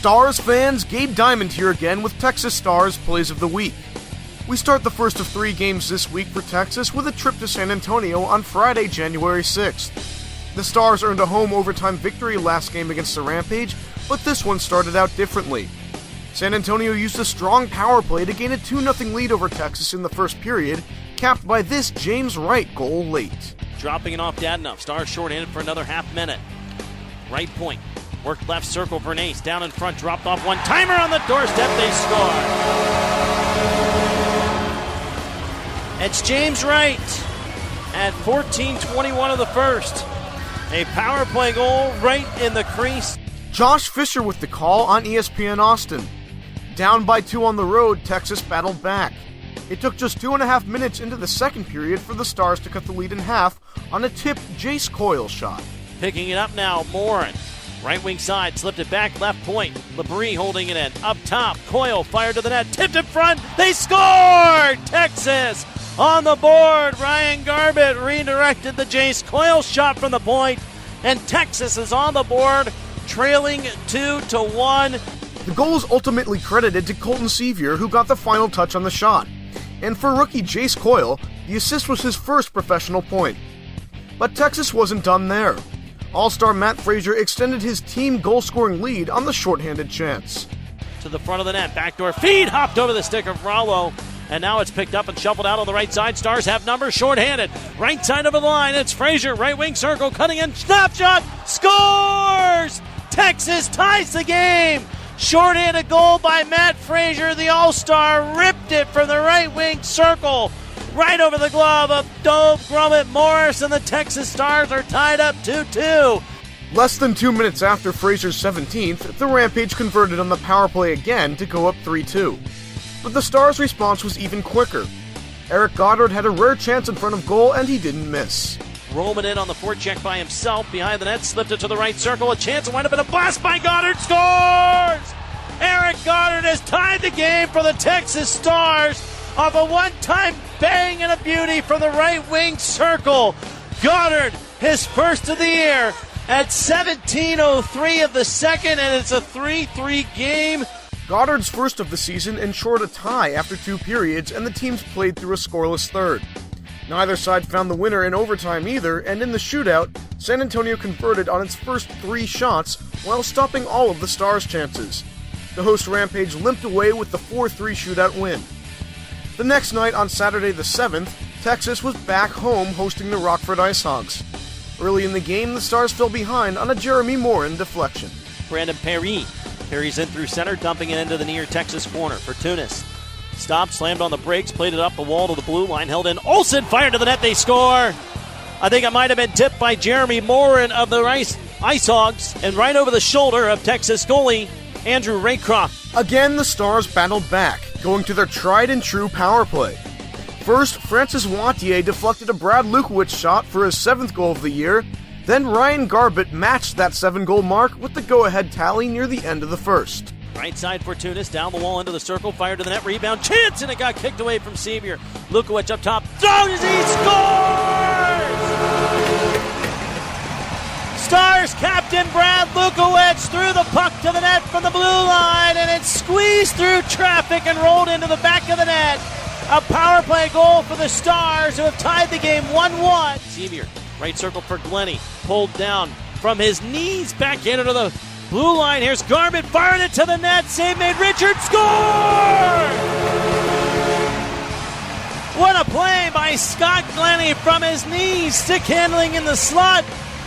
Stars fans, Gabe Diamond here again with Texas Stars Plays of the Week. We start the first of 3 games this week for Texas with a trip to San Antonio on Friday, January 6th. The Stars earned a home overtime victory last game against the Rampage, but this one started out differently. San Antonio used a strong power play to gain a 2-0 lead over Texas in the first period, capped by this James Wright goal late. Dropping it off Dadenough. Stars short-handed for another half minute. Right point. Worked left circle, Bernace down in front, dropped off one-timer on the doorstep, they score. It's James Wright at 14:21 of the first. A power play goal right in the crease. Josh Fisher with the call on ESPN Austin. Down by 2 on the road, Texas battled back. It took just 2.5 minutes into the second period for the Stars to cut the lead in half on a tipped Jace Coyle shot. Picking it up now, Morin. Right wing side, slipped it back, left point. Labrie holding it in. Up top, Coyle fired to the net, tipped in front. They scored! Texas on the board. Ryan Garbett redirected the Jace Coyle shot from the point, and Texas is on the board, trailing 2-1. The goal is ultimately credited to Colton Sevier, who got the final touch on the shot. And for rookie Jace Coyle, the assist was his first professional point. But Texas wasn't done there. All-star Matt Frazier extended his team goal-scoring lead on the shorthanded chance. To the front of the net, backdoor feed, hopped over the stick of Rallo, and now it's picked up and shuffled out on the right side. Stars have numbers, shorthanded. Right side of the line, it's Frazier, right wing circle, cutting in, snapshot, scores! Texas ties the game! Shorthanded goal by Matt Frazier, the All-Star, ripped it from the right wing circle, right over the glove of Dove Grummett Morris, and the Texas Stars are tied up 2-2. Less than 2 minutes after Frazier's 17th, the Rampage converted on the power play again to go up 3-2. But the Stars' response was even quicker. Eric Goddard had a rare chance in front of goal, and he didn't miss. Roman in on the forecheck by himself, behind the net, slipped it to the right circle, a chance to wind up in a blast by Goddard, scores! Eric Goddard has tied the game for the Texas Stars off a one-time bang and a beauty from the right wing circle. Goddard, his first of the year at 17:03 of the second, and it's a 3-3 game. Goddard's first of the season ensured a tie after 2 periods, and the teams played through a scoreless third. Neither side found the winner in overtime either, and in the shootout, San Antonio converted on its first 3 shots while stopping all of the Stars' chances. The host Rampage limped away with the 4-3 shootout win. The next night, on Saturday the 7th, Texas was back home hosting the Rockford Ice Hawks. Early in the game, the Stars fell behind on a Jeremy Morin deflection. Brandon Perry carries in through center, dumping it into the near Texas corner for Tunis. Stopped, slammed on the brakes, played it up the wall to the blue line, held in. Olsen fired to the net, they score! I think it might have been tipped by Jeremy Morin of the Ice Hogs, and right over the shoulder of Texas goalie Andrew Raycroft. Again, the Stars battled back, going to their tried-and-true power play. First, Francis Wattier deflected a Brad Lukowicz shot for his 7th goal of the year. Then Ryan Garbett matched that 7-goal mark with the go-ahead tally near the end of the first. Right side for Tunis, down the wall into the circle, fired to the net, rebound, chance, and it got kicked away from Sevier. Lukowicz up top, throws, he scores! Stars captain Brad Lukowicz threw the puck to the net from the blue line, and it squeezed through traffic and rolled into the back of the net. A power play goal for the Stars, who have tied the game 1-1. Sevier, right circle for Glennie, pulled down from his knees, back into the blue line. Here's Garbett, fired it to the net, save made, Richard, score! What a play by Scott Glennie from his knees, stick handling in the slot,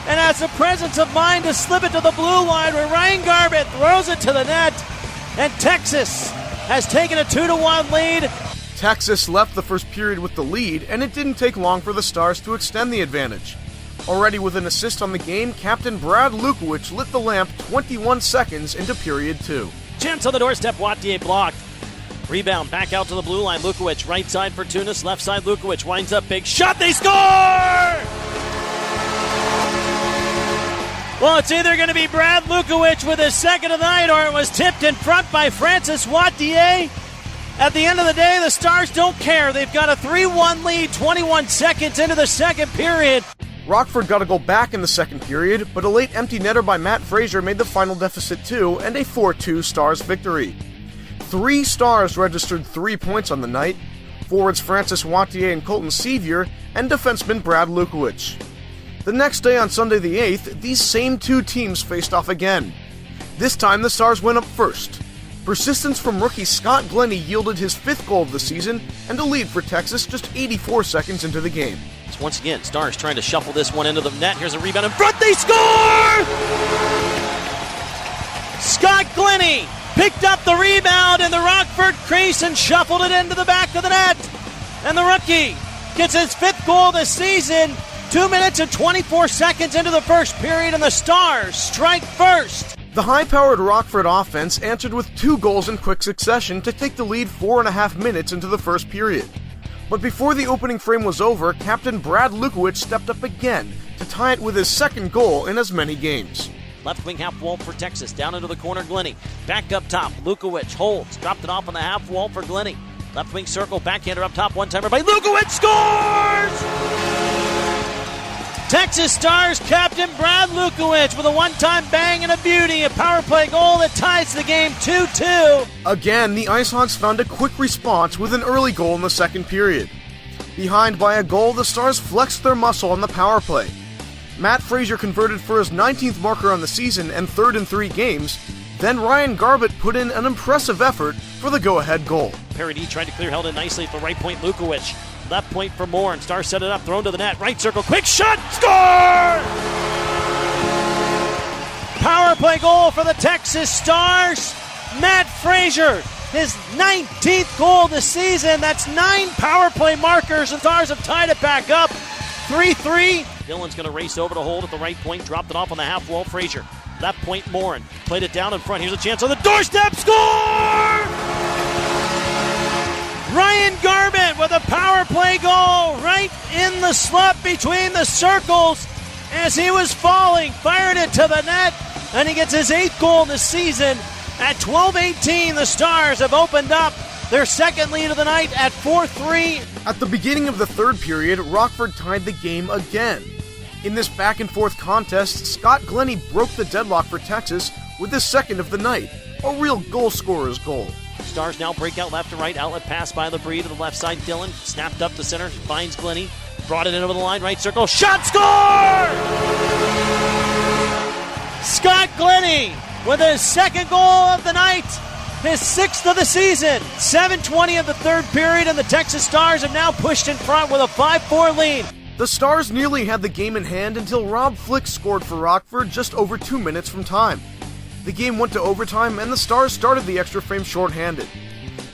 and has the presence of mind to slip it to the blue line where Ryan Garbett throws it to the net, and Texas has taken a 2-1 lead. Texas left the first period with the lead, and it didn't take long for the Stars to extend the advantage. Already with an assist on the game, Captain Brad Lukowicz lit the lamp 21 seconds into period 2. Chance on the doorstep, Wattier blocked. Rebound back out to the blue line, Lukowicz, right side for Tunis, left side Lukowicz, winds up, big shot, they score! Well, it's either going to be Brad Lukowicz with his 2nd of the night, or it was tipped in front by Francis Wattier. At the end of the day, the Stars don't care. They've got a 3-1 lead, 21 seconds into the second period. Rockford got a goal back in the second period, but a late empty netter by Matt Frazier made the final deficit 2 and a 4-2 Stars victory. 3 Stars registered 3 points on the night, forwards Francis Wattier and Colton Sevier, and defenseman Brad Lukowicz. The next day on Sunday the 8th, these same 2 teams faced off again. This time the Stars went up first. Persistence from rookie Scott Glennie yielded his 5th goal of the season and a lead for Texas just 84 seconds into the game. Once again, Stars trying to shuffle this one into the net. Here's a rebound in front. They score! Scott Glennie picked up the rebound in the Rockford crease and shuffled it into the back of the net. And the rookie gets his 5th goal this season. 2 minutes and 24 seconds into the first period, and the Stars strike first. The high-powered Rockford offense answered with 2 goals in quick succession to take the lead 4.5 minutes into the first period. But before the opening frame was over, Captain Brad Lukowicz stepped up again to tie it with his 2nd goal in as many games. Left wing half wall for Texas, down into the corner, Glennie. Back up top, Lukowicz holds, dropped it off on the half wall for Glennie. Left wing circle, backhander up top, one-timer by Lukowicz, scores! Texas Stars captain Brad Lukowicz with a one-time bang and a beauty, a power play goal that ties the game 2-2. Again, the Ice Hawks found a quick response with an early goal in the second period. Behind by a goal, the Stars flexed their muscle on the power play. Matt Frazier converted for his 19th marker on the season and 3rd in 3 games. Then Ryan Garbett put in an impressive effort for the go-ahead goal. Parody tried to clear, held in nicely at the right point, Lukowicz. Left point for Moore, and Stars set it up, thrown to the net, right circle, quick shot, score! Power play goal for the Texas Stars. Matt Frazier, his 19th goal this season. That's 9 power play markers, and Stars have tied it back up. 3-3. Dillon's going to race over to hold at the right point, dropped it off on the half wall, Frazier. Left point, Morin played it down in front. Here's a chance on the doorstep, score! Ryan Garbett with a power play goal right in the slot between the circles as he was falling, fired it to the net, and he gets his 8th goal this season. At 12:18, the Stars have opened up their 2nd lead of the night at 4-3. At the beginning of the 3rd period, Rockford tied the game again. In this back-and-forth contest, Scott Glennie broke the deadlock for Texas with his 2nd of the night, a real goal-scorer's goal. Stars now break out left to right, outlet pass by LeBrie to the left side. Dillon snapped up to center, finds Glennie, brought it in over the line, right circle, shot, score! Scott Glennie with his 2nd goal of the night, his 6th of the season. 7:20 of the 3rd period, and the Texas Stars have now pushed in front with a 5-4 lead. The Stars nearly had the game in hand until Rob Flick scored for Rockford just over 2 minutes from time. The game went to overtime, and the Stars started the extra frame shorthanded.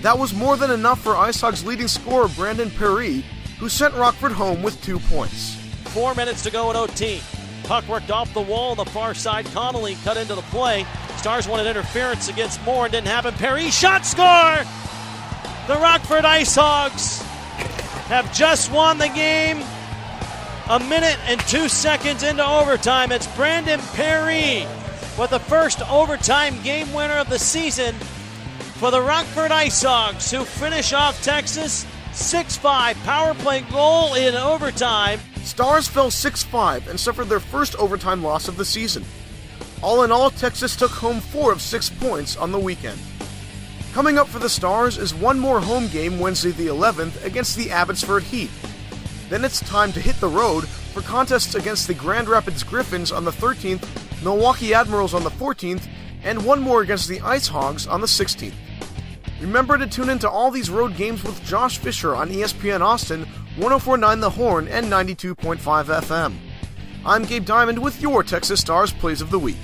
That was more than enough for Ice Hawks' leading scorer Brandon Perry, who sent Rockford home with 2 points. 4 minutes to go in OT. Puck worked off the wall on the far side. Connolly cut into the play. Stars wanted interference against Moore and didn't happen. Perry, shot, score! The Rockford Ice Hawks have just won the game. 1 minute and 2 seconds into overtime. It's Brandon Perry with the first overtime game winner of the season for the Rockford Ice Hawks, who finish off Texas 6-5 power play goal in overtime. Stars fell 6-5 and suffered their first overtime loss of the season. All in all, Texas took home 4 of 6 points on the weekend. Coming up for the Stars is one more home game Wednesday the 11th against the Abbotsford Heat. Then it's time to hit the road for contests against the Grand Rapids Griffins on the 13th, Milwaukee Admirals on the 14th, and one more against the Ice Hogs on the 16th. Remember to tune into all these road games with Josh Fisher on ESPN Austin, 104.9 The Horn, and 92.5 FM. I'm Gabe Diamond with your Texas Stars Plays of the Week.